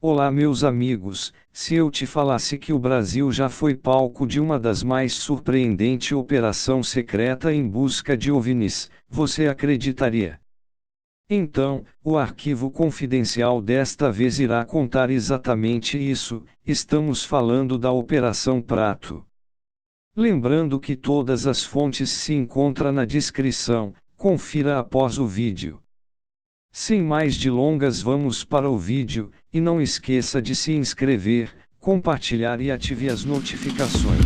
Olá, meus amigos. Se eu te falasse que o Brasil já foi palco de uma das mais surpreendentes operação secreta em busca de OVNIs, você acreditaria? Então, o arquivo confidencial desta vez irá contar exatamente isso. Estamos falando da Operação Prato. Lembrando que todas as fontes se encontram na descrição, confira após o vídeo. Sem mais delongas, vamos para o vídeo, e não esqueça de se inscrever, compartilhar e ative as notificações.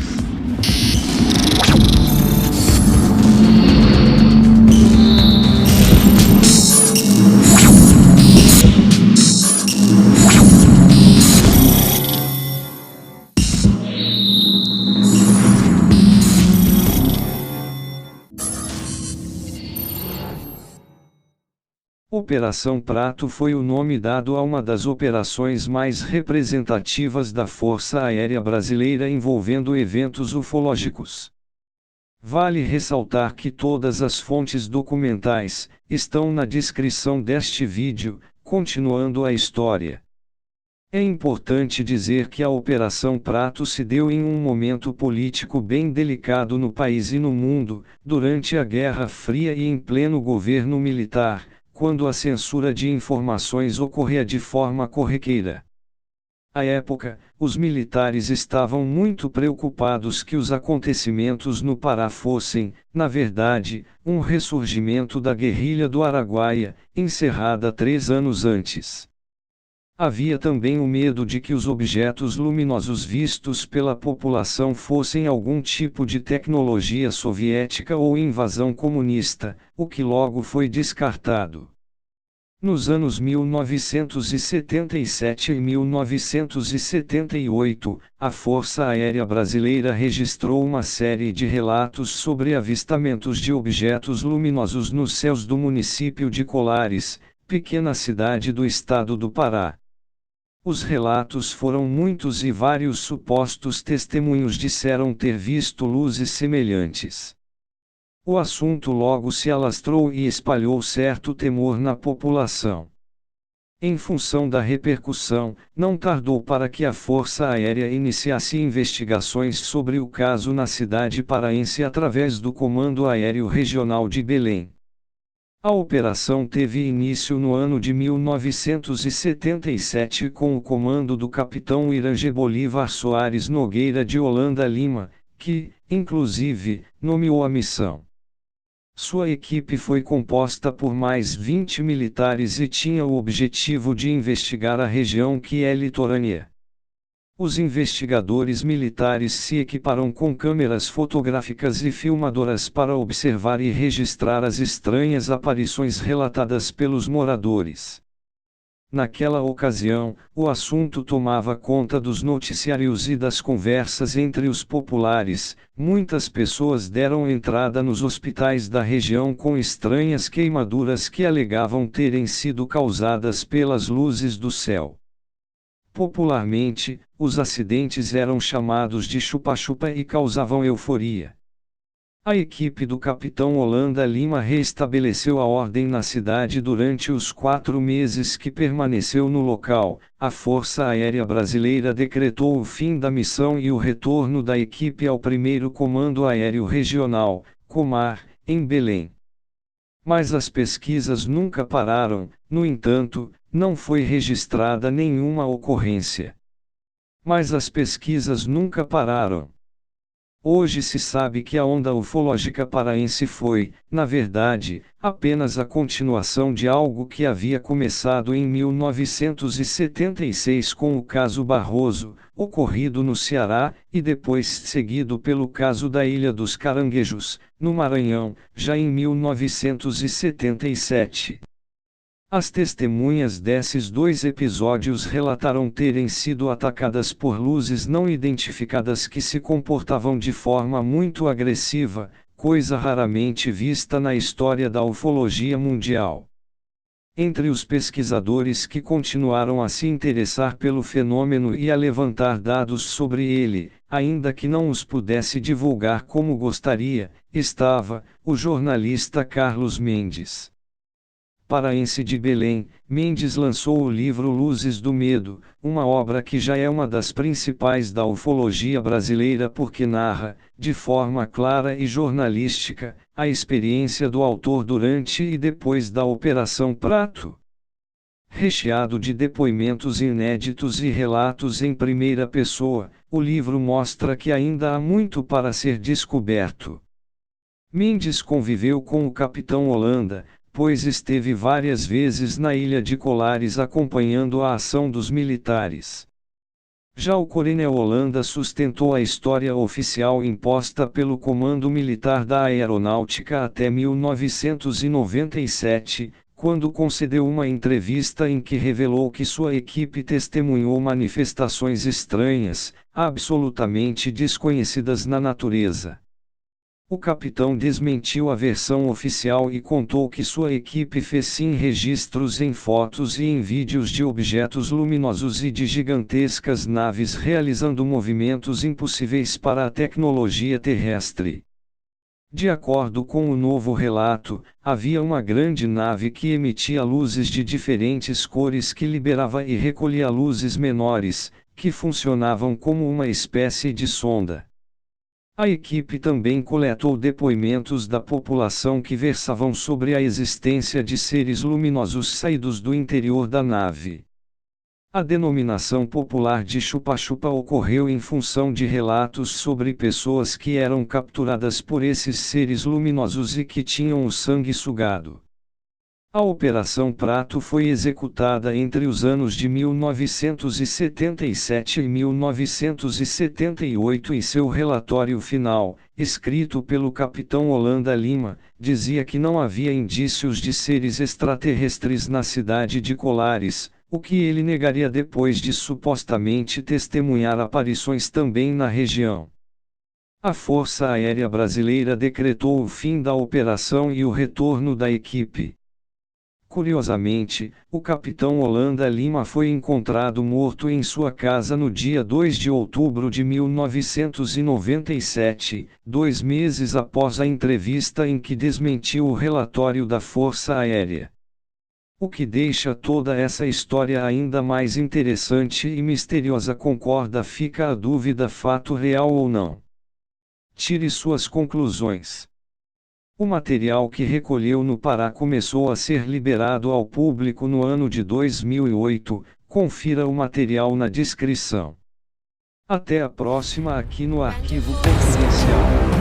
Operação Prato foi o nome dado a uma das operações mais representativas da Força Aérea Brasileira envolvendo eventos ufológicos. Vale ressaltar que todas as fontes documentais estão na descrição deste vídeo. Continuando a história. É importante dizer que a Operação Prato se deu em um momento político bem delicado no país e no mundo, durante a Guerra Fria e em pleno governo militar, quando a censura de informações ocorria de forma corriqueira. À época, os militares estavam muito preocupados que os acontecimentos no Pará fossem, na verdade, um ressurgimento da guerrilha do Araguaia, encerrada 3 anos antes. Havia também o medo de que os objetos luminosos vistos pela população fossem algum tipo de tecnologia soviética ou invasão comunista, o que logo foi descartado. Nos anos 1977 e 1978, a Força Aérea Brasileira registrou uma série de relatos sobre avistamentos de objetos luminosos nos céus do município de Colares, pequena cidade do estado do Pará. Os relatos foram muitos e vários supostos testemunhos disseram ter visto luzes semelhantes. O assunto logo se alastrou e espalhou certo temor na população. Em função da repercussão, não tardou para que a Força Aérea iniciasse investigações sobre o caso na cidade paraense através do Comando Aéreo Regional de Belém. A operação teve início no ano de 1977 com o comando do capitão Irangê Bolívar Soares Nogueira de Holanda Lima, que, inclusive, nomeou a missão. Sua equipe foi composta por mais 20 militares e tinha o objetivo de investigar a região que é litorânea. Os investigadores militares se equiparam com câmeras fotográficas e filmadoras para observar e registrar as estranhas aparições relatadas pelos moradores. Naquela ocasião, o assunto tomava conta dos noticiários e das conversas entre os populares. Muitas pessoas deram entrada nos hospitais da região com estranhas queimaduras que alegavam terem sido causadas pelas luzes do céu. Popularmente, os acidentes eram chamados de chupa-chupa e causavam euforia. A equipe do capitão Holanda Lima reestabeleceu a ordem na cidade durante os 4 meses que permaneceu no local. A Força Aérea Brasileira decretou o fim da missão e o retorno da equipe ao 1º Comando Aéreo Regional, Comar, em Belém. Mas as pesquisas nunca pararam. No entanto, não foi registrada nenhuma ocorrência. Mas as pesquisas nunca pararam. Hoje se sabe que a onda ufológica paraense foi, na verdade, apenas a continuação de algo que havia começado em 1976 com o caso Barroso, ocorrido no Ceará, e depois seguido pelo caso da Ilha dos Caranguejos, no Maranhão, já em 1977. As testemunhas desses 2 episódios relataram terem sido atacadas por luzes não identificadas que se comportavam de forma muito agressiva, coisa raramente vista na história da ufologia mundial. Entre os pesquisadores que continuaram a se interessar pelo fenômeno e a levantar dados sobre ele, ainda que não os pudesse divulgar como gostaria, estava o jornalista Carlos Mendes. paraense de Belém, Mendes lançou o livro Luzes do Medo, uma obra que já é uma das principais da ufologia brasileira porque narra, de forma clara e jornalística, a experiência do autor durante e depois da Operação Prato. Recheado de depoimentos inéditos e relatos em primeira pessoa, o livro mostra que ainda há muito para ser descoberto. Mendes conviveu com o capitão Holanda, pois esteve várias vezes na ilha de Colares acompanhando a ação dos militares. Já o coronel Holanda sustentou a história oficial imposta pelo Comando Militar da Aeronáutica até 1997, quando concedeu uma entrevista em que revelou que sua equipe testemunhou manifestações estranhas, absolutamente desconhecidas na natureza. O capitão desmentiu a versão oficial e contou que sua equipe fez sim registros em fotos e em vídeos de objetos luminosos e de gigantescas naves realizando movimentos impossíveis para a tecnologia terrestre. De acordo com o novo relato, havia uma grande nave que emitia luzes de diferentes cores que liberava e recolhia luzes menores, que funcionavam como uma espécie de sonda. A equipe também coletou depoimentos da população que versavam sobre a existência de seres luminosos saídos do interior da nave. A denominação popular de chupa-chupa ocorreu em função de relatos sobre pessoas que eram capturadas por esses seres luminosos e que tinham o sangue sugado. A Operação Prato foi executada entre os anos de 1977 e 1978 e seu relatório final, escrito pelo capitão Holanda Lima, dizia que não havia indícios de seres extraterrestres na cidade de Colares, o que ele negaria depois de supostamente testemunhar aparições também na região. A Força Aérea Brasileira decretou o fim da operação e o retorno da equipe. Curiosamente, o capitão Holanda Lima foi encontrado morto em sua casa no dia 2 de outubro de 1997, 2 meses após a entrevista em que desmentiu o relatório da Força Aérea. O que deixa toda essa história ainda mais interessante e misteriosa. Concorda? Fica a dúvida: fato real ou não? Tire suas conclusões. O material que recolheu no Pará começou a ser liberado ao público no ano de 2008, confira o material na descrição. Até a próxima aqui no Arquivo Confidencial.